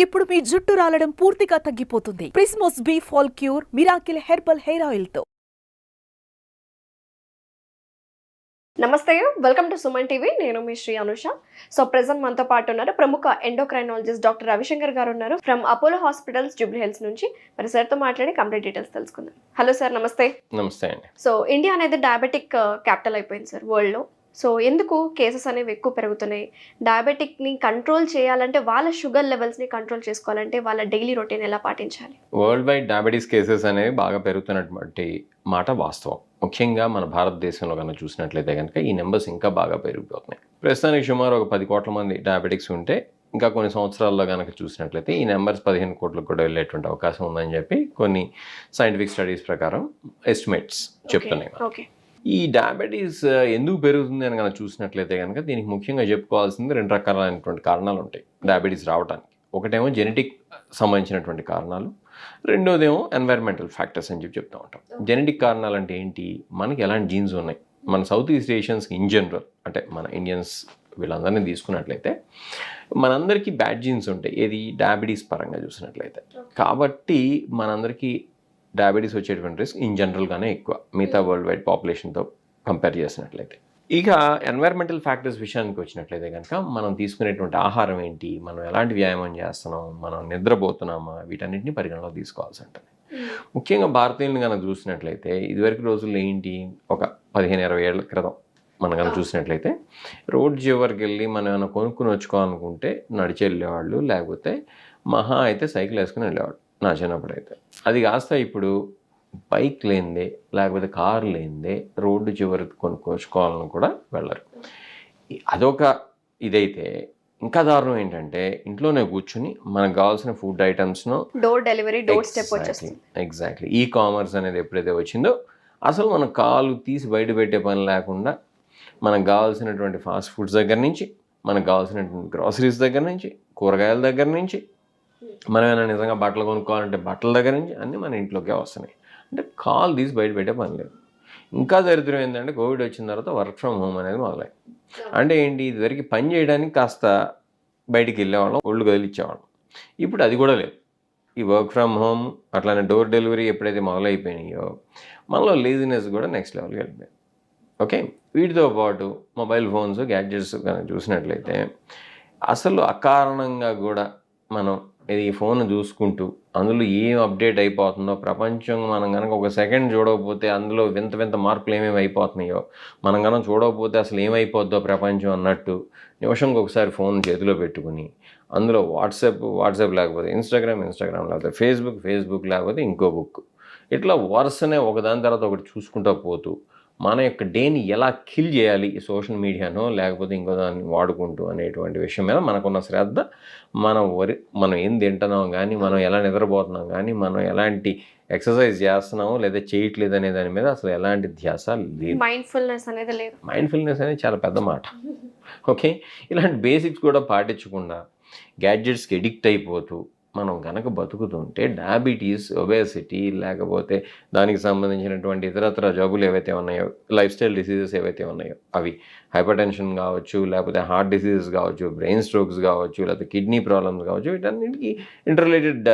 ఇప్పుడు మీ జుట్టు రాలడం పూర్తిగా తగ్గిపోతుంది. ప్రిస్మోస్ B fall cure miracle herbal hair oil తో. నమస్తే, వెల్కమ్ టు సుమన్ టీవీ. నేను మీ శ్రీ అనుష. సో ప్రెసెంట్ మనతో పాటు ఉన్నారు ప్రముఖ ఎండోక్రైనాలజిస్ట్ డాక్టర్ రవిశంకర్ గారు ఉన్నారు from Apollo hospitals Jubilee Hills నుంచి. మరి సార్తో మాట్లాడి కంప్లీట్ డీటెయిల్స్ తెలుసుకుందాం. హలో సార్, నమస్తే. నమస్తే అండి. సో ఇండియా అనేది డయాబెటిక్ క్యాపిటల్ అయిపోయింది సార్ వరల్డ్లో. సో ఎందుకు కేసెస్ అనేవి ఎక్కువ పెరుగుతున్నాయి? డయాబెటిక్ని కంట్రోల్ చేయాలంటే, వాళ్ళ షుగర్ లెవెల్స్ని కంట్రోల్ చేసుకోవాలంటే వాళ్ళ డైలీ రొటీన్ ఎలా పాటించాలి? వరల్డ్ వైడ్ డయాబెటీస్ కేసెస్ అనేవి బాగా పెరుగుతున్నటువంటి మాట వాస్తవం. ముఖ్యంగా మన భారతదేశంలో కనుక చూసినట్లయితే కనుక ఈ నెంబర్స్ ఇంకా బాగా పెరిగిపోతున్నాయి. ప్రస్తుతానికి సుమారు ఒక 10 కోట్ల మంది డయాబెటిక్స్ ఉంటే ఇంకా కొన్ని సంవత్సరాల్లో కనుక చూసినట్లయితే ఈ నెంబర్స్ 15 కోట్లకు కూడా వెళ్ళేటువంటి అవకాశం ఉందని చెప్పి కొన్ని సైంటిఫిక్ స్టడీస్ ప్రకారం ఎస్టిమేట్స్ చెప్తున్నాయి. ఓకే, ఈ డయాబెటీస్ ఎందుకు పెరుగుతుంది అని కనుక చూసినట్లయితే కనుక దీనికి ముఖ్యంగా చెప్పుకోవాల్సింది 2 రకాలైనటువంటి కారణాలు ఉంటాయి డయాబెటీస్ రావడానికి. ఒకటేమో జెనెటిక్ సంబంధించినటువంటి కారణాలు, రెండోదేమో ఎన్వైర్మెంటల్ ఫ్యాక్టర్స్ అని చెప్తూ ఉంటాం. జెనెటిక్ కారణాలు అంటే ఏంటి? మనకి ఎలాంటి జీన్స్ ఉన్నాయి, మన సౌత్ ఈస్ట్ ఏషియన్స్కి ఇన్ జనరల్, అంటే మన ఇండియన్స్ వీళ్ళందరినీ తీసుకున్నట్లయితే మనందరికీ బ్యాడ్ జీన్స్ ఉంటాయి, ఏది డయాబెటీస్ పరంగా చూసినట్లయితే. కాబట్టి మనందరికీ డయాబెటీస్ వచ్చేటువంటి రిస్క్ ఇన్ జనరల్గానే ఎక్కువ మిగతా వరల్డ్ వైడ్ పాపులేషన్తో కంపేర్ చేసినట్లయితే. ఇక ఎన్వైర్మెంటల్ ఫ్యాక్టర్స్ విషయానికి వచ్చినట్లయితే కనుక మనం తీసుకునేటువంటి ఆహారం ఏంటి, మనం ఎలాంటి వ్యాయామం చేస్తున్నాం, మనం నిద్రపోతున్నామా, వీటన్నిటిని పరిగణలో తీసుకోవాల్సి ఉంటుంది. ముఖ్యంగా భారతీయులను కనుక చూసినట్లయితే ఇదివరకు రోజుల్లో ఏంటి, ఒక 15-20 ఏళ్ల క్రితం మనం కనుక చూసినట్లయితే రోడ్ చివరికి వెళ్ళి మనం ఏమైనా కొనుక్కుని వచ్చుకోవాలనుకుంటే నడిచి వెళ్ళేవాళ్ళు, లేకపోతే మహా అయితే సైకిల్ వేసుకుని వెళ్ళేవాళ్ళు నా చిన్నప్పుడు అయితే. అది కాస్త ఇప్పుడు బైక్ లేనిదే లేకపోతే కారు లేనిదే రోడ్డు చివరి కొనుక్కోవాలని కూడా వెళ్ళరు. అదొక ఇదైతే ఇంకా దారుణం ఏంటంటే ఇంట్లోనే కూర్చుని మనకు కావాల్సిన ఫుడ్ ఐటమ్స్ను డోర్ డెలివరీ, డోర్ స్టెప్ వచ్చేస్తుంది. ఎగ్జాక్ట్లీ. ఈ కామర్స్ అనేది ఎప్పుడైతే వచ్చిందో అసలు మన కాలు తీసి బయట పెట్టే పని లేకుండా మనకు కావాల్సినటువంటి ఫాస్ట్ ఫుడ్స్ దగ్గర నుంచి, మనకు కావాల్సినటువంటి గ్రాసరీస్ దగ్గర నుంచి, కూరగాయల దగ్గర నుంచి, మనం ఏమైనా నిజంగా బట్టలు కొనుక్కోవాలంటే బట్టల దగ్గర నుంచి అన్నీ మన ఇంట్లోకే వస్తున్నాయి. అంటే కాల్ తీసి బయట పెట్టే పని లేదు. ఇంకా దరిద్రం ఏంటంటే కోవిడ్ వచ్చిన తర్వాత వర్క్ ఫ్రమ్ హోమ్ అనేది మొదలైంది. అంటే ఏంటి, ఇదివరకు పని చేయడానికి కాస్త బయటికి వెళ్ళేవాళ్ళం, ఒళ్ళు కదిలిచ్చేవాళ్ళం. ఇప్పుడు అది కూడా లేదు. ఈ వర్క్ ఫ్రమ్ హోమ్ అట్లానే డోర్ డెలివరీ ఎప్పుడైతే మొదలైపోయినాయో మనలో లేజినెస్ కూడా నెక్స్ట్ లెవెల్కి వెళ్ళిపోయింది. ఓకే, వీటితో పాటు మొబైల్ ఫోన్స్, గ్యాడ్జెట్స్ కనుక చూసినట్లయితే అసలు అకారణంగా కూడా మనం ఇది ఫోన్ చూసుకుంటూ అందులో ఏం అప్డేట్ అయిపోతుందో ప్రపంచం మనం కనుక ఒక సెకండ్ చూడకపోతే అందులో వింత వింత మార్పులు ఏమేమి అయిపోతున్నాయో, మనం కనుక చూడకపోతే అసలు ఏమైపోద్దో ప్రపంచం అన్నట్టు నిమిషంకి ఒకసారి ఫోన్ చేతిలో పెట్టుకుని అందులో వాట్సాప్ లేకపోతే ఇన్స్టాగ్రామ్ లేకపోతే ఫేస్బుక్ లేకపోతే ఇంకో బుక్, ఇట్లా వరుసనే ఒకదాని తర్వాత ఒకటి చూసుకుంటూ పోతూ మన యొక్క డేని ఎలా కిల్ చేయాలి ఈ సోషల్ మీడియానో లేకపోతే ఇంకో దాన్ని వాడుకుంటూ అనేటువంటి విషయం మీద మనకున్న శ్రద్ధ, మనం ఏం తింటున్నాం కానీ, మనం ఎలా నిద్రపోతున్నాం కానీ, మనం ఎలాంటి ఎక్సర్సైజ్ చేస్తున్నామో లేదా చేయట్లేదు అనే దాని మీద అసలు ఎలాంటి ధ్యాస లేదు. మైండ్ఫుల్నెస్ అనేది లేదు. మైండ్ఫుల్నెస్ అనేది చాలా పెద్ద మాట. ఓకే, ఇలాంటి బేసిక్స్ కూడా పాటించకుండా గ్యాడ్జెట్స్కి ఎడిక్ట్ అయిపోతూ మనం కనుక బతుకుతుంటే డయాబెటీస్, ఒబేసిటీ లేకపోతే దానికి సంబంధించినటువంటి ఇతరత్ర జబ్బులు ఏవైతే ఉన్నాయో, లైఫ్ స్టైల్ డిసీజెస్ ఏవైతే ఉన్నాయో, అవి హైపర్ టెన్షన్ కావచ్చు, లేకపోతే హార్ట్ డిసీజెస్ కావచ్చు, బ్రెయిన్ స్ట్రోక్స్ కావచ్చు, లేకపోతే కిడ్నీ ప్రాబ్లమ్స్ కావచ్చు, వీటన్నిటికీ ఇంటర్రిలేటెడ్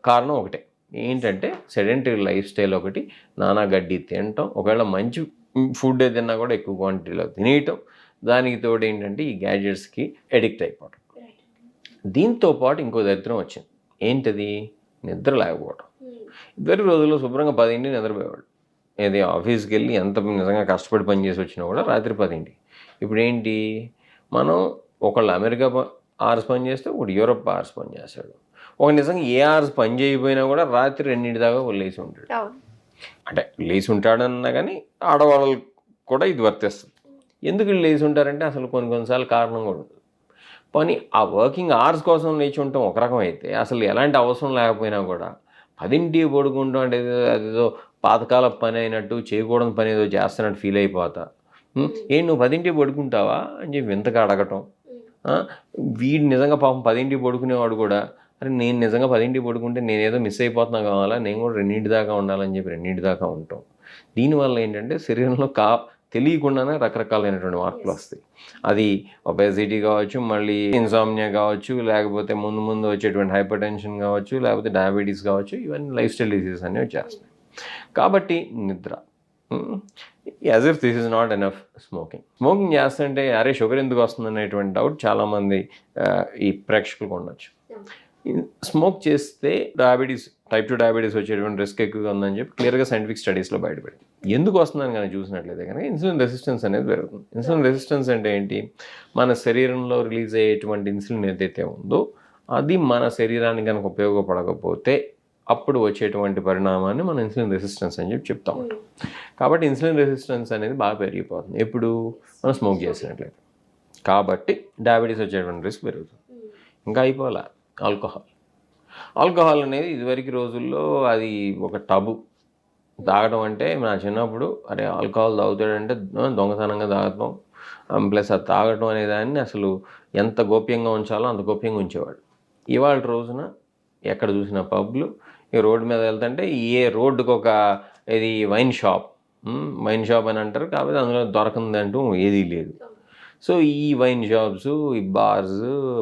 కారణం ఒకటే. ఏంటంటే సెడెంటరీ లైఫ్ స్టైల్ ఒకటి, నానా గడ్డి తినటం, ఒకవేళ మంచి ఫుడ్ ఏదైనా కూడా ఎక్కువ క్వాంటిటీలో తినేయటం, దానికి తోడు ఏంటంటే ఈ గ్యాడ్జెట్స్కి ఎడిక్ట్ అయిపోవడం. దీంతో పాటు ఇంకో దరిద్రం వచ్చింది. ఏంటది? నిద్ర లేకపోవడం. ఇద్దరు రోజుల్లో శుభ్రంగా 10 నిద్రపోయేవాడు. ఏది ఆఫీస్కి వెళ్ళి ఎంత నిజంగా కష్టపడి పని చేసి వచ్చినా కూడా రాత్రి 10. ఇప్పుడు ఏంటి, మనం ఒకళ్ళు అమెరికా అవర్స్ పని చేస్తే ఒకటి యూరోప్ అవర్స్ పని చేస్తాడు, ఒక నిజంగా ఏ అవర్స్ పని చేయకపోయినా కూడా రాత్రి 2 దాకా లేచి ఉంటాడు. అంటే లేచి ఉంటాడన్నా కానీ ఆడవాళ్ళు కూడా ఇది వర్తిస్తుంది. ఎందుకు లేచి ఉంటారంటే అసలు కొన్నిసార్లు కారణం కూడా ఉంటుంది. పని ఆ వర్కింగ్ అవర్స్ కోసం లేచి ఉండటం ఒక రకం అయితే, అసలు ఎలాంటి అవసరం లేకపోయినా కూడా 10 పడుకుంటాం అంటే అదేదో పాతకాల పని అయినట్టు, చేయకూడని పని ఏదో చేస్తున్నట్టు ఫీల్ అయిపోతా. నువ్వు 10 పడుకుంటావా అని చెప్పి వింతగా అడగటం. వీడు నిజంగా పాపం 10 పడుకునేవాడు కూడా, అరే నేను నిజంగా 10 పడుకుంటే నేనేదో మిస్ అయిపోతున్నా కావాలా, నేను కూడా 2 దాకా ఉండాలని చెప్పి 2 దాకా ఉంటాం. దీనివల్ల ఏంటంటే శరీరంలో తెలియకుండానే రకరకాలైనటువంటి మార్పులు వస్తాయి. అది ఒబేసిటీ కావచ్చు, మళ్ళీ ఇన్సామ్నియా కావచ్చు, లేకపోతే ముందు ముందు వచ్చేటువంటి హైపర్ టెన్షన్ కావచ్చు, లేకపోతే డయాబెటీస్ కావచ్చు, ఇవన్నీ లైఫ్ స్టైల్ డిసీజెస్ అనేవి వచ్చేస్తాయి. కాబట్టి నిద్ర, as if this is not enough smoking చేస్తుంటే అరే షుగర్ ఎందుకు వస్తుంది అనేటువంటి డౌట్ చాలామంది ఈ ప్రేక్షకులకు ఉండొచ్చు. స్మోక్ చేస్తే డయాబెటీస్, టైప్ 2 డయాబెటీస్ వచ్చేటువంటి రిస్క్ ఎక్కువగా ఉందని చెప్పి క్లియర్గా సైంటిఫిక్ స్టడీస్లో బయటపడింది. ఎందుకు వస్తుందని కానీ చూసినట్లయితే కనుక ఇన్సులిన్ రెసిస్టెన్స్ అనేది పెరుగుతుంది. ఇన్సులిన్ రెసిస్టెన్స్ అంటే ఏంటి? మన శరీరంలో రిలీజ్ అయ్యేటువంటి ఇన్సులిన్ ఏదైతే ఉందో అది మన శరీరానికి కనుక ఉపయోగపడకపోతే అప్పుడు వచ్చేటువంటి పరిణామాన్ని మనం ఇన్సులిన్ రెసిస్టెన్స్ అని చెప్పి చెప్తా ఉంటాం. కాబట్టి ఇన్సులిన్ రెసిస్టెన్స్ అనేది బాగా పెరిగిపోతుంది ఎప్పుడు మనం స్మోక్ చేసినట్లయితే. కాబట్టి డయాబెటీస్ వచ్చేటువంటి రిస్క్ పెరుగుతుంది. ఇంకా అయిపోలే ఆల్కహాల్ అనేది ఇదివరకు రోజుల్లో అది ఒక టబు. తాగడం అంటే నా చిన్నప్పుడు అరే ఆల్కహాల్ తాగుతాడంటే దొంగతనంగా తాగటం, ప్లస్ అది తాగటం అనే దాన్ని అసలు ఎంత గోప్యంగా ఉంచాలో అంత గోప్యంగా ఉంచేవాడు. ఇవాళ రోజున ఎక్కడ చూసిన పబ్లు, ఈ రోడ్డు మీద వెళ్తుంటే ఏ రోడ్డుకు ఒక ఇది వైన్ షాప్ అని అంటారు. కాబట్టి అందులో దొరకందంటూ ఏదీ లేదు. సో ఈ వైన్ షాప్స్, ఈ బార్స్,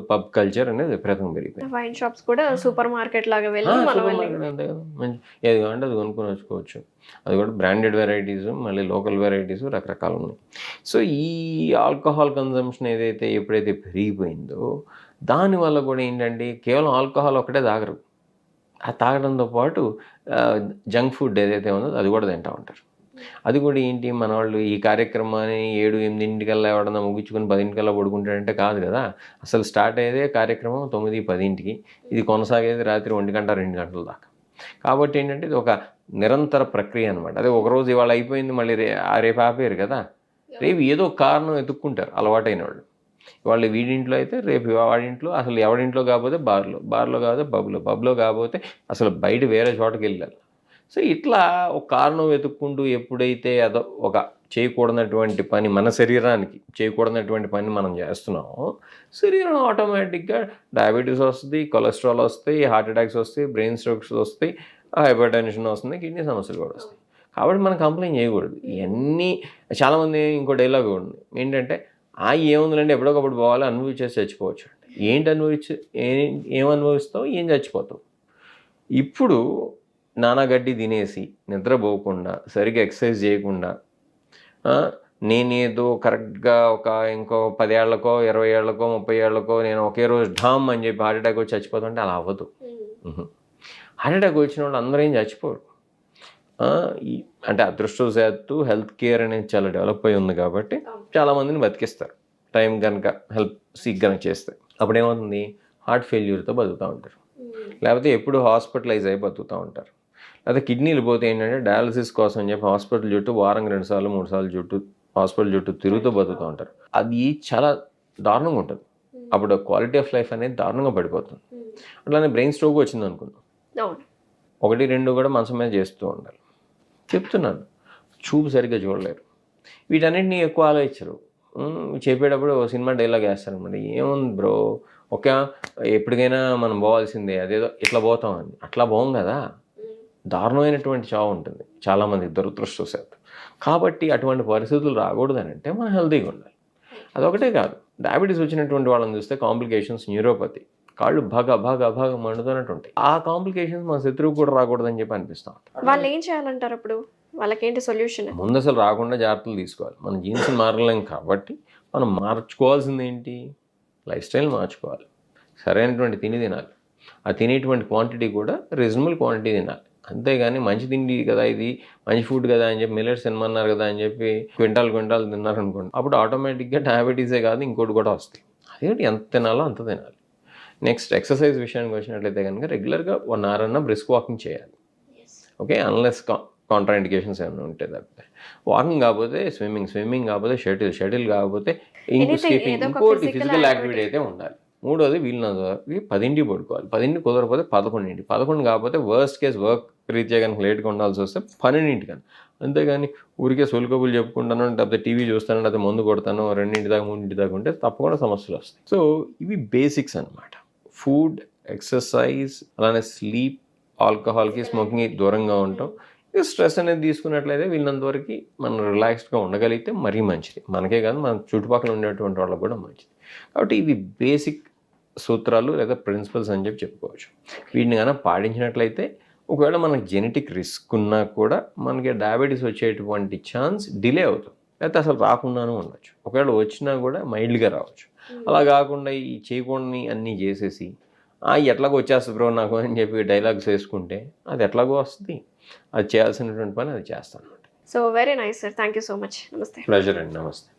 పబ్ కల్చర్ అనేది విపరీతంగా పెరిగిపోయింది. వైన్ షాప్స్ కూడా సూపర్ మార్కెట్ లాగా వెళ్ళి మనం అంతే కదా, మంచి ఏది కావాలంటే అది కొనుక్కొని వచ్చుకోవచ్చు. అది కూడా బ్రాండెడ్ వెరైటీస్, మళ్ళీ లోకల్ వెరైటీస్ రకరకాలు ఉన్నాయి. సో ఈ ఆల్కహాల్ కన్జంప్షన్ ఏదైతే ఎప్పుడైతే పెరిగిపోయిందో దానివల్ల కూడా ఏంటంటే కేవలం ఆల్కహాల్ ఒకటే తాగరు. ఆ తాగడంతో పాటు జంక్ ఫుడ్ ఏదైతే ఉందో అది కూడా తింటూ ఉంటారు. అది కూడా ఏంటి, మన వాళ్ళు ఈ కార్యక్రమాన్ని 7-8 ఎవడన్నా ముగించుకొని 10 పడుకుంటాడంటే కాదు కదా. అసలు స్టార్ట్ అయ్యేదే కార్యక్రమం 9-10, ఇది కొనసాగేది రాత్రి 1-2 గంటల దాకా. కాబట్టి ఏంటంటే ఇది ఒక నిరంతర ప్రక్రియ అనమాట. అదే ఒకరోజు ఇవాళ అయిపోయింది మళ్ళీ రేపు ఆపేరు కదా. రేపు ఏదో కారణం ఎత్తుక్కుంటారు అలవాటైన వాళ్ళు. వాళ్ళు వీడింట్లో అయితే రేపు వాడింట్లో, అసలు ఎవడింట్లో కాకపోతే బార్లో కాకపోతే పబ్లో కాకపోతే అసలు బయట వేరే చోటకి వెళ్ళాలి. సో ఇట్లా ఒక కారణం వెతుక్కుంటూ ఎప్పుడైతే అదో ఒక చేయకూడనటువంటి పని, మన శరీరానికి చేయకూడనటువంటి పని మనం చేస్తున్నామో శరీరం ఆటోమేటిక్గా డయాబెటీస్ వస్తుంది, కొలెస్ట్రాల్ వస్తాయి, హార్ట్ అటాక్స్ వస్తాయి, బ్రెయిన్ స్ట్రోక్స్ వస్తాయి, హైపర్ టెన్షన్ వస్తుంది, కిడ్నీ సమస్యలు కూడా వస్తాయి. కాబట్టి మనం కంప్లైంట్ చేయకూడదు. ఇవన్నీ చాలామంది ఇంకో డైలాగ్ ఉంది ఏంటంటే ఏముందంటే ఎప్పుడొకప్పుడు పోవాలి, అనుభవించేసి చచ్చిపోవచ్చు. ఏంటి ఏం అనుభవిస్తావు, ఏం చచ్చిపోతావు. ఇప్పుడు నానాగడ్డి తినేసి నిద్రపోకుండా సరిగ్గా ఎక్సర్సైజ్ చేయకుండా నేనేదో కరెక్ట్గా ఇంకో 10 ఏళ్లకో 20 ఏళ్లకో 30 ఏళ్లకో నేను ఒకే రోజు ఢామ్ అని చెప్పి హార్ట్ అటాక్ వచ్చి చచ్చిపోతుంటే అలా అవ్వదు. హార్ట్ అటాక్ వచ్చిన వాళ్ళు అందరూ ఏం చచ్చిపోరు. అంటే అదృష్టవశాత్తు హెల్త్ కేర్ అనేది చాలా డెవలప్ అయి ఉంది కాబట్టి చాలామందిని బతికిస్తారు టైం కనుక హెల్ప్ సీక్ కనుక చేస్తే. అప్పుడు ఏమవుతుంది, హార్ట్ ఫెయిల్యూర్తో బతుకుతూ ఉంటారు, లేకపోతే ఎప్పుడు హాస్పిటలైజ్ అయి బతుకుతూ ఉంటారు. లేకపోతే కిడ్నీలు పోతే ఏంటంటే డయాలసిస్ కోసం అని చెప్పి హాస్పిటల్ చుట్టూ వారానికి 2-3 సార్లు హాస్పిటల్ చుట్టూ తిరుగుతూ బతుకుతూ ఉంటారు. అది చాలా దారుణంగా ఉంటుంది. అప్పుడు క్వాలిటీ ఆఫ్ లైఫ్ అనేది దారుణంగా పడిపోతుంది. అట్లానే బ్రెయిన్ స్ట్రోక్ వచ్చింది అనుకుందాం, 1-2 కూడా మంచం మీద చేస్తూ ఉండాలి. చెప్తున్నాను, చూపు సరిగ్గా చూడలేరు. వీటన్నిటిని ఎక్కువ ఆలోచించరు. చెప్పేటప్పుడు సినిమా డైలాగ్ వేస్తారనమాట, ఏముంది బ్రో ఎప్పటికైనా మనం పోవాల్సిందే, అదేదో ఇట్లా పోతామని. అట్లా పోం కదా, దారుణమైనటువంటి చావు ఉంటుంది చాలామందికి దురదృష్టవశాత్తు. కాబట్టి అటువంటి పరిస్థితులు రాకూడదని అంటే మనం హెల్తీగా ఉండాలి. అదొకటే కాదు, డయాబెటీస్ వచ్చినటువంటి వాళ్ళని చూస్తే కాంప్లికేషన్స్, న్యూరోపతి, కాళ్ళు బాగా మండుతున్నట్టు ఉంటాయి. ఆ కాంప్లికేషన్స్ మన శత్రువు కూడా రాకూడదని చెప్పి అనిపిస్తాం. వాళ్ళు ఏం చేయాలంటారు అప్పుడు? వాళ్ళకేంటి సొల్యూషన్? ముందు అసలు రాకుండా జాగ్రత్తలు తీసుకోవాలి. మన జీన్స్ మారలేం కాబట్టి మనం మార్చుకోవాల్సింది ఏంటి, లైఫ్ స్టైల్ మార్చుకోవాలి. సరైనటువంటి తినాలి. ఆ తినేటువంటి క్వాంటిటీ కూడా రీజనబుల్ క్వాంటిటీ తినాలి. అంతేగాని మంచి తిండి కదా, ఇది మంచి ఫుడ్ కదా అని చెప్పి మిల్లెట్స్ తినమన్నారు కదా అని చెప్పి క్వింటాల్ తిన్నారనుకోండి, అప్పుడు ఆటోమేటిక్గా డయాబెటీసే కాదు ఇంకోటి కూడా వస్తాయి. అదేంటి ఎంత తినాలో అంత తినాలి. నెక్స్ట్ ఎక్సర్సైజ్ విషయానికి వచ్చినట్లయితే కనుక రెగ్యులర్గా 1 hour అన్న బ్రిస్క్ వాకింగ్ చేయాలి. ఓకే, అన్లెస్ కాంట్రాఇండికేషన్స్ ఏమైనా ఉంటాయి తప్పితే. వాకింగ్ కాకపోతే స్విమ్మింగ్ కాకపోతే షటిల్ కాకపోతే ఇంకోటి ఫిజికల్ యాక్టివిటీ అయితే ఉండాలి. 3వది వీళ్ళకి 10 పడుకోవాలి. 10 కుదరకపోతే 11 కాకపోతే వర్స్ట్ కేస్ వర్క్ రీత్యా కనుక లేట్గా ఉండాల్సి వస్తే 12 కానీ. అంతేగాని ఊరికే సొలుకబులు చెప్పుకుంటాను, లేకపోతే టీవీ చూస్తాను, లేకపోతే మందు కొడతాను 2 దాకా 3 దాకా ఉంటే తప్పకుండా సమస్యలు వస్తాయి. సో ఇవి బేసిక్స్ అనమాట. ఫుడ్, ఎక్సర్సైజ్, అలానే స్లీప్, ఆల్కహాల్కి స్మోకింగ్కి దూరంగా ఉంటాం. స్ట్రెస్ అనేది తీసుకున్నట్లయితే వీళ్ళంతవరకు మనం రిలాక్స్డ్గా ఉండగలిగితే మరీ మంచిది, మనకే కాదు మన చుట్టుపక్కల ఉండేటువంటి వాళ్ళకి కూడా మంచిది. కాబట్టి ఇవి బేసిక్ సూత్రాలు లేదా ప్రిన్సిపల్స్ అని చెప్పుకోవచ్చు. వీటిని కనుక పాటించినట్లయితే ఒకవేళ మనకు జెనెటిక్ రిస్క్ ఉన్నా కూడా మనకి డయాబెటీస్ వచ్చేటువంటి ఛాన్స్ డిలే అవుతుంది, లేకపోతే అసలు రాకుండానే ఉండొచ్చు. ఒకవేళ వచ్చినా కూడా మైల్డ్గా రావచ్చు. అలా కాకుండా ఈ చేయకూడని అన్నీ చేసేసి ఎట్లాగో వచ్చేస్తుంది బ్రో నాకు అని చెప్పి డైలాగ్స్ వేసుకుంటే అది ఎట్లాగో వస్తుంది. అది చేయాల్సినటువంటి పని అది చేస్తాను అనమాట. So very nice sir, thank you so much. నమస్తే. ప్లెజర్ అండి, నమస్తే.